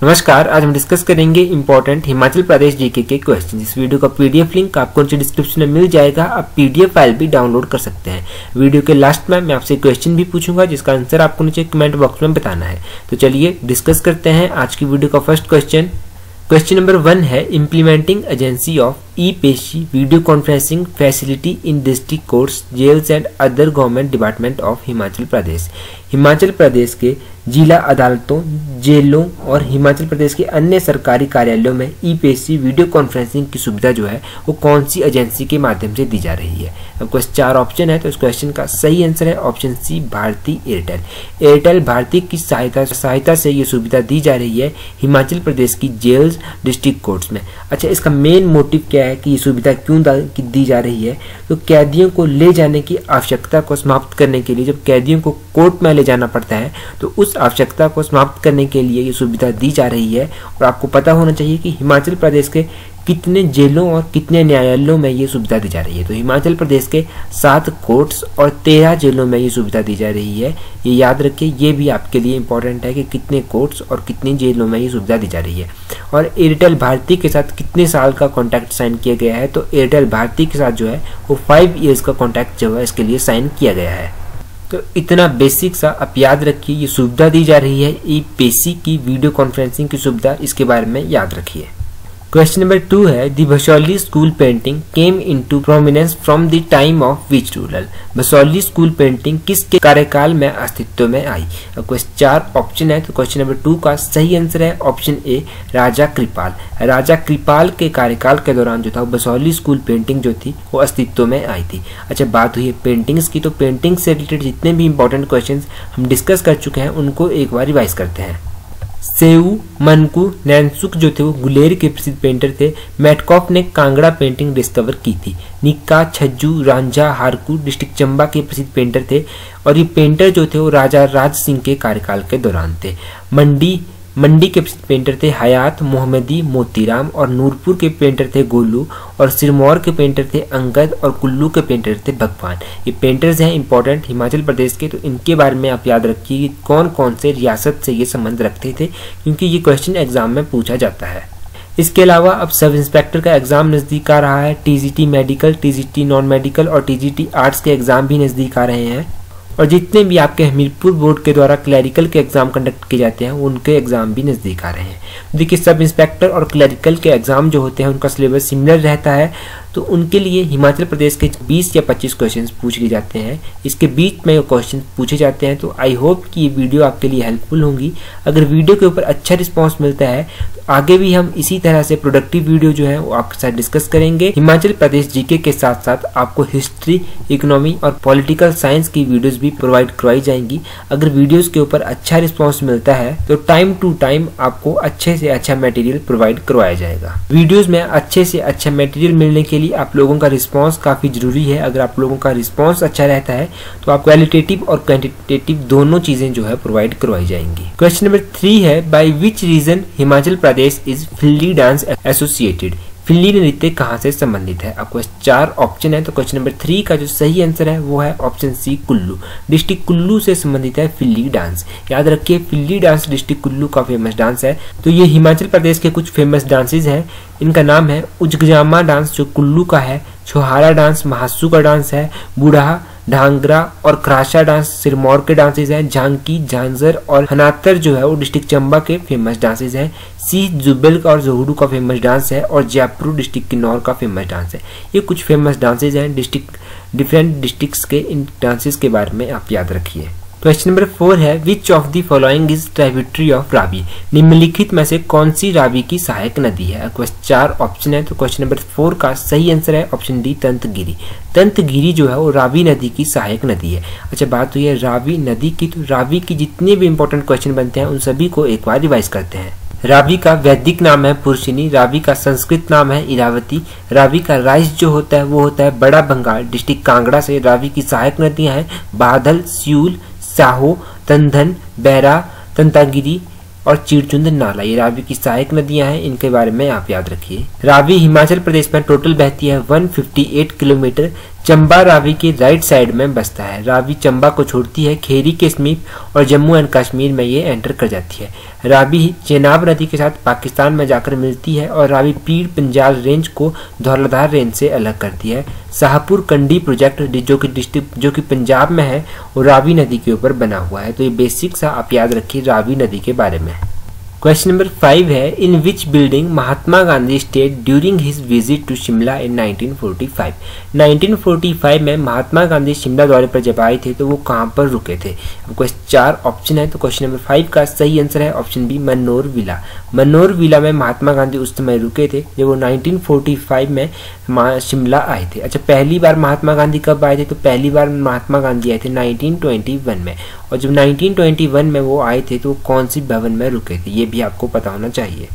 नमस्कार, आज हम डिस्कस करेंगे इंपॉर्टेंट हिमाचल प्रदेश जीके के क्वेश्चन। इस वीडियो का पीडीएफ लिंक आपको नीचे डिस्क्रिप्शन में मिल जाएगा। आप पीडीएफ फाइल भी डाउनलोड कर सकते हैं। वीडियो के लास्ट में मैं आपसे क्वेश्चन भी पूछूंगा जिसका आंसर आपको नीचे कमेंट बॉक्स में बताना है। तो चलिए डिस्कस करते हैं आज की वीडियो का फर्स्ट क्वेश्चन। क्वेश्चन नंबर 1 है implementing agency of ePeshi video conferencing facility in district courts jails and other government department of Himachal Pradesh. Himachal Pradesh के जिला अदालतों, जेलों और हिमाचल प्रदेश के अन्य सरकारी कार्यालयों में ई-पेशी वीडियो कॉन्फ्रेंसिंग की सुविधा जो है वो कौन सी एजेंसी के माध्यम से दी जा रही है। अब क्वेश्चन 4 ऑप्शन है तो इस क्वेश्चन का सही आंसर है ऑप्शन सी, भारती एयरटेल। एयरटेल भारती की सहायता से ये सुविधा दी जा रही है हिमाचल प्रदेश की जेल्स, डिस्ट्रिक्ट कोर्ट्स में। अच्छा, इसका मेन मोटिव क्या है कि ये सुविधा क्यों दी जा रही है? तो कैदियों को ले जाने की आवश्यकता को समाप्त करने के लिए, जब कैदियों को कोर्ट में ले जाना पड़ता है तो उस आवश्यकता को समाप्त करने के लिए ये सुविधा दी जा रही है। और आपको पता होना चाहिए कि हिमाचल प्रदेश के कितने जेलों और कितने न्यायालयों में ये सुविधा दी जा रही है। तो हिमाचल प्रदेश के 7 कोर्ट्स और 13 जेलों में ये सुविधा दी जा रही है। ये याद रखिए, ये भी आपके लिए इंपॉर्टेंट है कि कितने कोर्ट्स और कितनी जेलों में ये सुविधा दी जा रही है। और एयरटेल भारती के साथ कितने साल का कॉन्ट्रैक्ट साइन किया गया है? तो एयरटेल भारती के साथ जो है वो 5 ईयर्स का कॉन्ट्रैक्ट जो है इसके लिए साइन किया गया है। तो इतना बेसिक सा आप याद रखिए, ये सुविधा दी जा रही है ई-पेशी की वीडियो कॉन्फ्रेंसिंग की सुविधा, इसके बारे में याद रखिए। क्वेश्चन नंबर 2 है the Basohli school painting came into prominence from the time of which ruler. Basohli school painting किसके कार्यकाल में अस्तित्व में आई? अब क्वेश्चन 4 ऑप्शन है तो क्वेश्चन नंबर 2 का सही आंसर है ऑप्शन ए, राजा कृपाल। राजा कृपाल के कार्यकाल के दौरान जो था भसौली स्कूल पेंटिंग जो थी वो अस्तित्व में आई थी। अच्छा, बात हुई है पेंटिंग्स की, तो पेंटिंग से रिलेटेड जितने भी इंपॉर्टेंट क्वेश्चन हम डिस्कस कर चुके हैं उनको एक बार रिवाइज करते हैं। सेऊ, मनकू, नैनसुक जो थे वो गुलेर के प्रसिद्ध पेंटर थे। मेटकॉफ ने कांगड़ा पेंटिंग डिस्कवर की थी। निक्का, छज्जू, रांझा, हारकू डिस्ट्रिक्ट चंबा के प्रसिद्ध पेंटर थे और ये पेंटर जो थे वो राजा राज सिंह के कार्यकाल के दौरान थे। मंडी के प्रसिद्ध पेंटर थे हयात, मोहम्मदी, मोतीराम और नूरपुर के पेंटर थे गोलू और सिरमौर के पेंटर थे अंगद और कुल्लू के पेंटर थे भगवान। ये पेंटर्स हैं इंपॉर्टेंट हिमाचल प्रदेश के, तो इनके बारे में आप याद रखिए कि कौन कौन से रियासत से ये संबंध रखते थे, क्योंकि ये क्वेश्चन एग्जाम में पूछा जाता है। इसके अलावा अब सब इंस्पेक्टर का एग्जाम नज़दीक आ रहा है। TGT medical, TGT non medical और टीजीटी आर्ट्स के एग्जाम भी नज़दीक आ रहे हैं। और जितने भी आपके हमीरपुर बोर्ड के द्वारा क्लैरिकल के एग्जाम कंडक्ट किए जाते हैं उनके एग्जाम भी नज़दीक आ रहे हैं। देखिए, सब इंस्पेक्टर और क्लैरिकल के एग्जाम जो होते हैं उनका सिलेबस सिमिलर रहता है, तो उनके लिए हिमाचल प्रदेश के 20 या 25 क्वेश्चंस पूछ लिए जाते हैं। इसके बीच में क्वेश्चन पूछे जाते हैं। तो आई होप कि ये वीडियो आपके लिए हेल्पफुल होंगी। अगर वीडियो के ऊपर अच्छा रिस्पांस मिलता है तो आगे भी हम इसी तरह से प्रोडक्टिव वीडियो जो है वो आपके साथ डिस्कस करेंगे। हिमाचल प्रदेश जीके के साथ साथ आपको हिस्ट्री, इकोनॉमी और पॉलिटिकल साइंस की वीडियोस भी प्रोवाइड करवाई जाएंगी। अगर वीडियोस के ऊपर अच्छा रिस्पांस मिलता है तो टाइम टू टाइम आपको अच्छे से अच्छा मटेरियल प्रोवाइड करवाया जाएगा। वीडियोस में अच्छे से अच्छा मटेरियल मिलने के लिए आप लोगों का रिस्पांस काफी जरूरी है। अगर आप लोगों का रिस्पांस अच्छा रहता है तो आप क्वालिटेटिव और क्वांटिटेटिव दोनों चीजें जो है प्रोवाइड करवाई जाएंगी। क्वेश्चन नंबर 3 है by which region Himachal Pradesh is Philli dance associated. Philli नृत्य कहाँ से संबंधित है? आपको 4 ऑप्शन है तो क्वेश्चन नंबर 3 का जो सही आंसर है वो है option C, Kullu. District Kullu से संबंधित है फिल्ली डांस। याद रखिए, फिल्ली डांस डिस्ट्रिक्ट कुल्लू का फेमस डांस है। तो ये हिमाचल प्रदेश के कुछ फेमस डांसेस हैं। इनका नाम है उजगजामा डांस जो कुल्लू का है, छोहारा डांस महासू का डांस है, बूढ़ा, ढांगरा और क्राशा डांस सिरमौर के डांसेस हैं, झांकी, झांझर और हनातर जो है वो डिस्ट्रिक्ट चंबा के फेमस डांसेस हैं, सी जुबेल और जोहड़ू का फेमस डांस है और जयपुर डिस्ट्रिक्ट किन्नौर का फेमस डांस है। ये कुछ फेमस डांसेस हैं डिफरेंट डिस्ट्रिक्ट्स के। इन डांसेस के बारे में आप याद रखिए। क्वेश्चन नंबर 4 है which of the following is tributary of Ravi. निम्नलिखित में से कौन सी रावी की सहायक नदी है? क्वेश्चन 4 ऑप्शन है तो क्वेश्चन नंबर 4 का सही आंसर है ऑप्शन डी, तंतगिरी। तंतगिरी जो है वो रावी नदी की सहायक नदी है। अच्छा, बात हुई है रावी नदी की, तो रावी की जितने भी इंपॉर्टेंट क्वेश्चन बनते हैं उन सभी को एक बार रिवाइज करते हैं। रावी का वैदिक नाम है पुरुषिनी, रावी का संस्कृत नाम है इरावती, रावी का राइज जो होता है वो होता है बड़ा बंगाल डिस्ट्रिक्ट कांगड़ा से। रावी की सहायक नदियां हैं बादल, सियूल, साहो, तंधन, बैरा, तंतागिरी और चिड़चुंद नाला। ये रावी की सहायक नदियां हैं, इनके बारे में आप याद रखिए। रावी हिमाचल प्रदेश में टोटल बहती है 158 किलोमीटर, चंबा रावी के राइट साइड में बसता है। रावी चंबा को छोड़ती है खेरी के समीप और जम्मू एंड कश्मीर में ये एंटर कर जाती है। रावी चेनाब नदी के साथ पाकिस्तान में जाकर मिलती है और रावी पीर पंजाल रेंज को धौलाधार रेंज से अलग करती है। शाहपुर कंडी प्रोजेक्ट जो कि पंजाब में है और रावी नदी के ऊपर बना हुआ है। तो ये बेसिक सा आप याद रखिए रावी नदी के बारे में। क्वेश्चन नंबर 5 है, in which building Mahatma Gandhi stayed during his visit to Shimla in 1945। 1945 में महात्मा गांधी शिमला दौरे पर जब आए थे तो वो कहाँ पर रुके थे। आपको 4 ऑप्शन है, तो क्वेश्चन नंबर 5 का सही आंसर है option B Manorville. Manorville में महात्मा गांधी उस समय रुके थे जब वो 1945 में शिमला आए थे। अच्छा, पहली बार महात्मा गांधी कब आए थे, तो पहली बार महात्मा गांधी आए थे 1921 में, और जब 1921 में वो आए थे तो कौन सी भवन में रुके थे ये भी आपको पता होना चाहिए।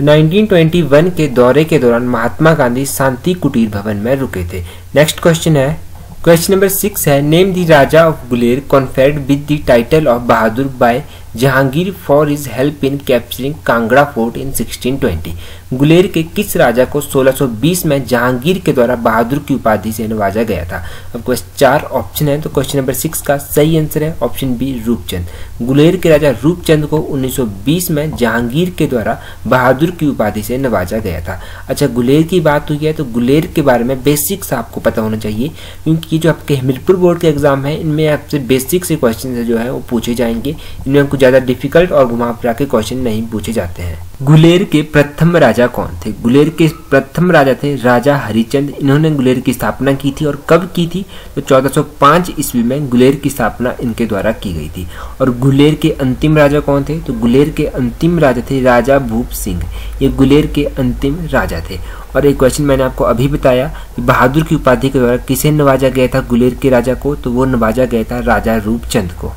1921 के दौरे के दौरान महात्मा गांधी शांति कुटीर भवन में रुके थे। नेक्स्ट क्वेश्चन है, क्वेश्चन नंबर 6 है, name the raja of Guler conferred with the title of Bahadur by Jahangir for his help in capturing Kangra fort in 1620। Guler के किस राजा को 1620 में जहांगीर के द्वारा बहादुर की उपाधि से नवाजा गया था। आपको 4 ऑप्शन है, तो क्वेश्चन नंबर 6 का सही आंसर है ऑप्शन बी रूपचंद। गुलेर के राजा रूपचंद को 1920 में जहांगीर के द्वारा बहादुर की उपाधि से नवाजा गया था। अच्छा, गुलेर की बात हुई है तो गुलेर के बारे में बेसिक्स आपको पता होना चाहिए, क्योंकि जो आपके हमीरपुर बोर्ड के एग्जाम है इनमें आपसे बेसिक से क्वेश्चन जो है वो पूछे जाएंगे। इनमें कुछ ज्यादा डिफिकल्ट और घुमा फिरा के क्वेश्चन नहीं पूछे जाते हैं। गुलेर के प्रथम राजा कौन थे। गुलेर के प्रथम राजा थे राजा हरिचंद। इन्होंने गुलेर की स्थापना की थी और कब की थी, तो 1405 ईस्वी में गुलेर की स्थापना इनके द्वारा की गई थी। और गुलेर के अंतिम राजा कौन थे, तो गुलेर के अंतिम राजा थे राजा भूप सिंह। ये गुलेर के अंतिम राजा थे। और एक क्वेश्चन मैंने आपको अभी बताया कि बहादुर की उपाधि के द्वारा किसे नवाजा गया था गुलेर के राजा को, तो वो नवाजा गया था राजा रूपचंद को।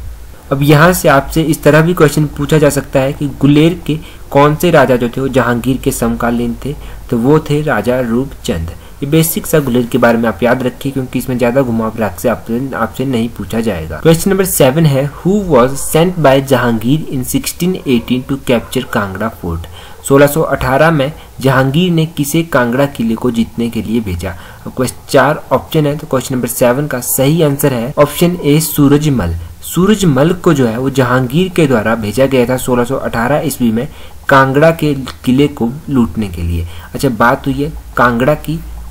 अब यहाँ से आपसे इस तरह भी क्वेश्चन पूछा जा सकता है कि गुलेर के कौन से राजा जो थे वो जहांगीर के समकालीन थे, तो वो थे राजा रूपचंद। ये बेसिक सा गुलेर के बारे में आप याद रखिए, क्योंकि इसमें ज्यादा घुमाव से आपसे नहीं पूछा जाएगा। क्वेश्चन नंबर 7 है, who was sent by Jahangir in 1618 to capture Kangra fort. 1618 में जहांगीर ने किसे कांगड़ा किले को जीतने के लिए भेजा। आपको 4 ऑप्शन है, तो क्वेश्चन नंबर 7 का सही आंसर है ऑप्शन ए सूरजमल। सूरजमल को जो है वो जहांगीर के द्वारा भेजा गया था 1618 ईस्वी में कांगड़ा के किले को लूटने के लिए। अच्छा, बात हुई है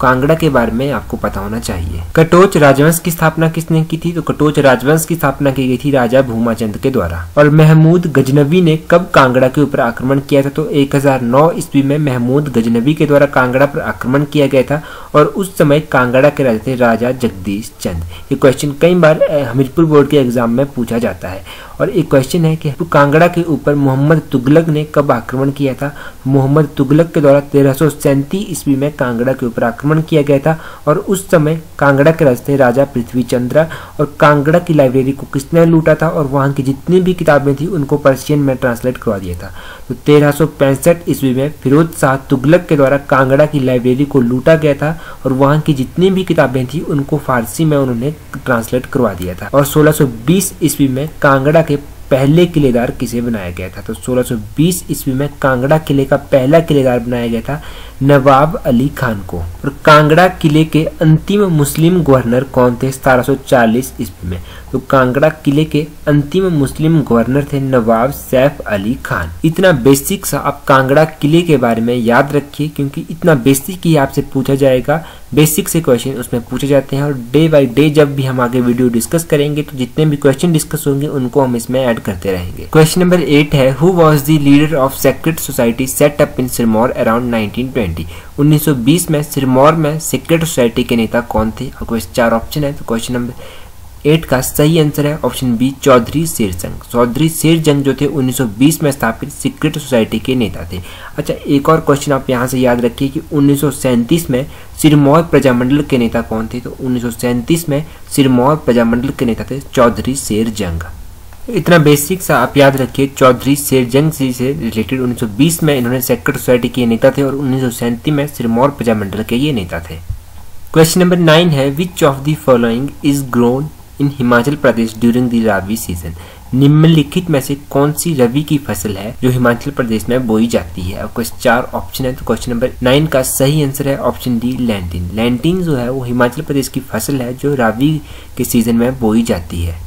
कांगड़ा के बारे में आपको पता होना चाहिए। कटोच राजवंश की स्थापना किसने की थी, तो कटोच राजवंश की स्थापना की गई थी राजा भूमाचंद के द्वारा। और महमूद गजनवी ने कब कांगड़ा के ऊपर आक्रमण किया था, तो 1009 ईस्वी में महमूद गजनवी के द्वारा कांगड़ा पर आक्रमण किया गया था और उस समय कांगड़ा के राजा थे राजा जगदीश चंद। ये क्वेश्चन कई बार हमीरपुर बोर्ड के एग्जाम में पूछा जाता है। और एक क्वेश्चन है कि कांगड़ा के ऊपर मोहम्मद तुगलक ने कब आक्रमण किया था। मोहम्मद तुगलक के द्वारा 1337 ईस्वी में कांगड़ा के ऊपर आक्रमण किया गया था और उस समय कांगड़ा के राजा थे राजा पृथ्वी चंद्र। और कांगड़ा की लाइब्रेरी को किसने लूटा था और वहां की जितनी भी किताबें थी उनको पर्शियन में ट्रांसलेट करवा दिया था। तो 1365 ईस्वी में फिरोज शाह तुगलक के द्वारा कांगड़ा की लाइब्रेरी को लूटा गया था और वहां की जितनी भी किताबें थी उनको फारसी में उन्होंने ट्रांसलेट करवा दिया था। और 1620 ईस्वी में कांगड़ा के पहले किलेदार किसे बनाया गया था, तो 1620 ईस्वी में कांगड़ा किले का पहला किलेदार बनाया गया था नवाब अली खान को। और कांगड़ा किले के अंतिम मुस्लिम गवर्नर कौन थे 1740 ईस्वी में, तो कांगड़ा किले के अंतिम मुस्लिम गवर्नर थे नवाब सैफ अली खान। इतना बेसिक सा आप कांगड़ा किले के बारे में याद रखिए, क्योंकि इतना बेसिक ही आपसे पूछा जाएगा। बेसिक से क्वेश्चन उसमें पूछे जाते हैं और डे बाय डे जब भी हम आगे वीडियो डिस्कस करेंगे तो जितने भी क्वेश्चन डिस्कस होंगे उनको हम इसमें ऐड करते रहेंगे। क्वेश्चन नंबर 8 है, who was the leader of secret society set up in Sirmaur around 1920। 1920 में सिरमौर में सेक्रेट सोसाइटी के नेता कौन थे। आपको 4 ऑप्शन है, तो क्वेश्चन नंबर 8 का सही आंसर है ऑप्शन बी चौधरी शेरजंग। चौधरी शेरजंग जो थे 1920 में स्थापित सीक्रेट सोसाइटी के नेता थे। अच्छा, एक और क्वेश्चन आप यहाँ से याद रखिए कि 1937 में सिरमौर प्रजामंडल के नेता कौन थे, तो 1937 में सिरमौर प्रजामंडल के नेता थे चौधरी शेरजंग। इतना बेसिक सा आप याद रखिए, चौधरी शेरजंग जी से रिलेटेड 1920 में इन्होंने सेक्रेट सोसाइटी के नेता थे और 1937 में सिरमौर प्रजामंडल के ये नेता थे। क्वेश्चन नंबर 9 है, which of the following is grown in Himachal Pradesh during the Ravi season. निम्नलिखित में से कौन सी रबी की फसल है जो हिमाचल प्रदेश में बोई जाती है? आपको 4 ऑप्शन है, तो क्वेश्चन नंबर 9 का सही आंसर है ऑप्शन डी लैंटिन। लैंटिन जो है वो हिमाचल प्रदेश की फसल है जो रबी के सीजन में बोई जाती है।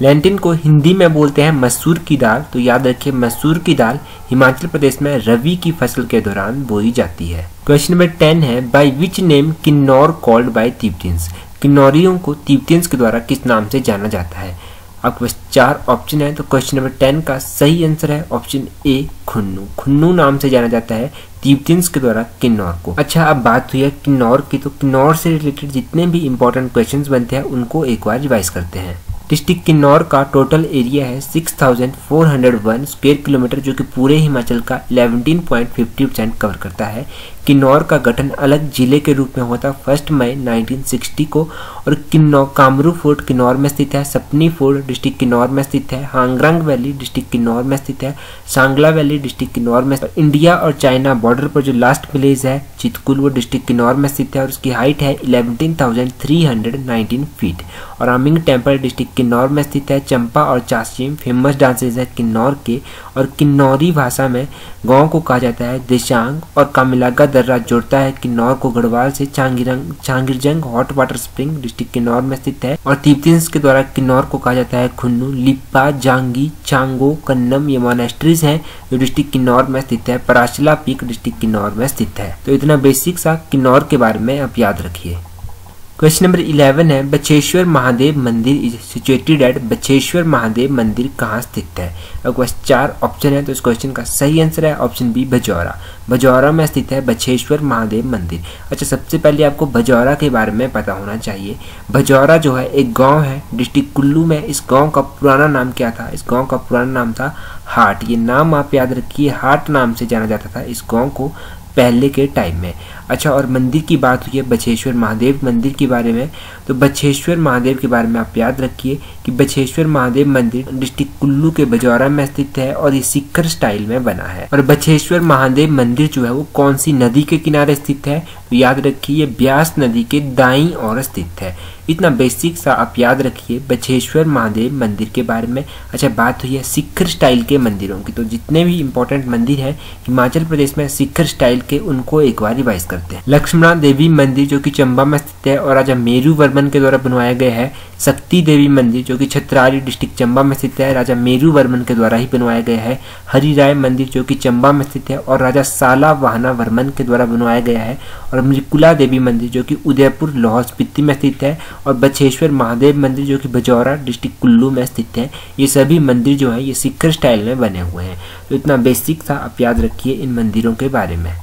लैंटिन को हिंदी में बोलते हैं मसूर की दाल, तो याद रखिए मसूर की दाल हिमाचल प्रदेश में रबी की फसल के दौरान बोई जाती है। क्वेश्चन नंबर 10 है, by which name Kinnaur called by Tibetans? किन्नौरियों को तिब्बतियंस के द्वारा किस नाम से जाना जाता है? आपके पास 4 ऑप्शन है, तो क्वेश्चन नंबर 10 का सही आंसर है ऑप्शन ए खुन्नू। खुन्नू नाम से जाना जाता है तिब्बतियंस के द्वारा किन्नौर को। अच्छा, अब बात हुई है किन्नौर की, तो किन्नौर से रिलेटेड जितने भी इंपॉर्टेंट क्वेश्चंस बनते हैं उनको एक बार रिवाइज करते हैं। डिस्ट्रिक्ट किन्नौर का टोटल एरिया है 6401 स्क्वायर किलोमीटर, जो कि पूरे हिमाचल का 11.50% कवर करता है। किन्नौर का गठन अलग जिले के रूप में हुआ था 1 मई 1960 को, और किन्नौर कामरू फोर्ट किन्नौर में स्थित है, सपनी फोर्ट डिस्ट्रिक्ट किन्नौर में स्थित है, हांगरंग वैली डिस्ट्रिक्ट किन्नौर में स्थित है, सांगला वैली डिस्ट्रिक्ट किन्नौर में। इंडिया और चाइना बॉर्डर पर जो लास्ट विलेज है चितकुल, वो डिस्ट्रिक्ट किन्नौर में स्थित है और उसकी हाइट है 11,319 फीट। और आमिंग टेम्पल डिस्ट्रिक्ट किन्नौर में स्थित है। चंपा और चाशिम फेमस डांसेस है किन्नौर के, और किन्नौरी भाषा में गांव को कहा जाता है देशांग, और कामिलागा दर्रा जोड़ता है किन्नौर को गढ़वाल से। Changirjang hot water spring district Kinnaur में स्थित है, और तिब्बतियंस के द्वारा किन्नौर को कहा जाता है खुन्नू। लिप्पा, जांगी, चांगो, कन्नम ये मोनेस्ट्रीज हैं जो डिस्ट्रिक्ट किन्नौर में स्थित है। पराशला पीक डिस्ट्रिक्ट किन्नौर में स्थित है। तो इतना बेसिक सा किन्नौर के बारे में आप याद रखिए। क्वेश्चन नंबर 11 है, बछेश्वर महादेव मंदिर इज सिचुएटेड एट? बछेश्वर महादेव मंदिर कहाँ स्थित है? आपके पास 4 ऑप्शन है, तो इस क्वेश्चन का सही आंसर है ऑप्शन बी भजौरा। भजौरा में स्थित है बछेश्वर महादेव मंदिर। अच्छा, सबसे पहले आपको भजौरा के बारे में पता होना चाहिए। भजौरा जो है एक गांव है डिस्ट्रिक्ट कुल्लू में। इस गांव का पुराना नाम क्या था? इस गांव का पुराना नाम था हाट। ये नाम आप याद रखिए, हाट नाम से जाना जाता था इस गांव को पहले के टाइम में। अच्छा, और मंदिर की बात हुई है बछेश्वर महादेव मंदिर के बारे में, तो बछेश्वर महादेव के बारे में आप याद रखिए कि बछेश्वर महादेव मंदिर डिस्ट्रिक्ट कुल्लू के बजौरा में स्थित है और ये शिखर स्टाइल में बना है। और बछेश्वर महादेव मंदिर जो है वो कौन सी नदी के किनारे स्थित है? तो याद रखिए ये ब्यास नदी के दाईं ओर स्थित है। इतना बेसिक सा आप याद रखिए बछेश्वर महादेव मंदिर के बारे में। अच्छा, बात हुई है शिखर स्टाइल के मंदिरों की, तो जितने भी इंपॉर्टेंट मंदिर है हिमाचल प्रदेश में शिखर स्टाइल के, उनको एक बार रिवाइज करते हैं। लक्ष्मणा देवी मंदिर जो कि चंबा में स्थित है और राजा मेरू वर्मन के द्वारा बनवाया गया है। शक्ति देवी मंदिर जो कि छत्रारी डिस्ट्रिक्ट चंबा में स्थित है, राजा मेरू वर्मन के द्वारा ही बनवाया गया है। हरिराय मंदिर जो कि चंबा में स्थित है और राजा साला वाहना वर्मन के द्वारा बनवाया गया है। और मृकुला देवी मंदिर जो कि उदयपुर लाहौल स्पीति में स्थित है, और बछेश्वर महादेव मंदिर जो कि बजौरा डिस्ट्रिक्ट कुल्लू में स्थित है। ये सभी मंदिर जो है ये शिखर स्टाइल में बने हुए हैं। तो इतना बेसिक था आप याद रखिए इन मंदिरों के बारे में।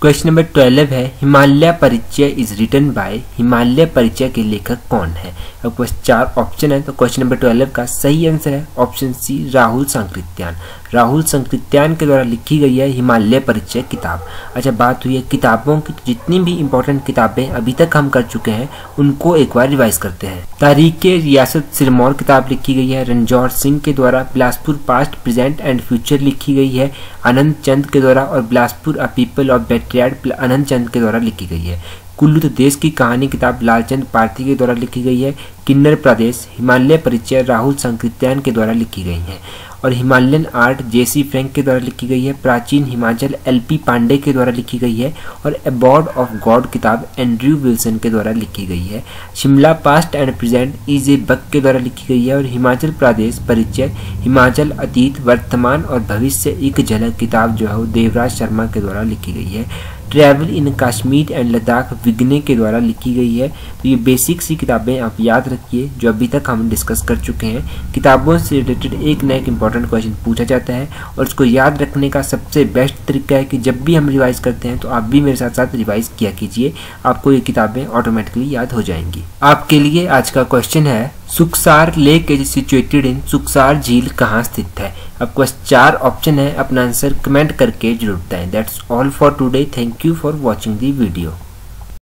क्वेश्चन नंबर 12 है, हिमालय परिचय इज रिटन बाय? हिमालय परिचय के लेखक कौन है? आपके पास 4 ऑप्शन है, तो क्वेश्चन नंबर 12 का सही आंसर है ऑप्शन सी राहुल संकृत्यान। राहुल संकृत्यान के द्वारा लिखी गई है हिमालय परिचय किताब। अच्छा, बात हुई है किताबों की, जितनी भी इंपॉर्टेंट किताबें अभी तक हम कर चुके हैं उनको एक बार रिवाइज करते हैं। तारीख रियासत सिरमौर किताब लिखी गई है रणजौर सिंह के द्वारा। Bilaspur past present and future लिखी गई है आनंद चंद के द्वारा, और बिलासपुर अ पीपल ऑफ बैटरियाड आनंद चंद के द्वारा लिखी गई है। कुल्लू तो देश की कहानी किताब लालचंद पारथी के द्वारा लिखी गई है। किन्नर प्रदेश हिमालय परिचय राहुल संकृत्यान के द्वारा लिखी गई है। और हिमालयन आर्ट जेसी फ्रैंक के द्वारा लिखी गई है। प्राचीन हिमाचल एलपी पांडे के द्वारा लिखी गई है। और अबॉर्ड ऑफ गॉड किताब एंड्रयू विल्सन के द्वारा लिखी गई है। शिमला पास्ट एंड प्रेजेंट इजे बक के द्वारा लिखी गई है। और हिमाचल प्रदेश परिचय हिमाचल अतीत वर्तमान और भविष्य एक झलक किताब जो है वो देवराज शर्मा के द्वारा लिखी गई है। Travel in Kashmir and Ladakh विग्ने के द्वारा लिखी गई है। तो ये बेसिक सी किताबें आप याद रखिए जो अभी तक हम डिस्कस कर चुके हैं। किताबों से रिलेटेड एक न एक इम्पॉर्टेंट क्वेश्चन पूछा जाता है और उसको याद रखने का सबसे बेस्ट तरीका है कि जब भी हम रिवाइज करते हैं तो आप भी मेरे साथ साथ रिवाइज किया कीजिए, आपको ये किताबें ऑटोमेटिकली याद हो जाएंगी। आपके लिए आज का क्वेश्चन है, सुखसार लेक इज सिचुएटेड इन? सुखसार झील कहाँ स्थित है? आपके पास 4 ऑप्शन है, अपना आंसर कमेंट करके जरूर बताएं। That's all for today. Thank you for watching the video.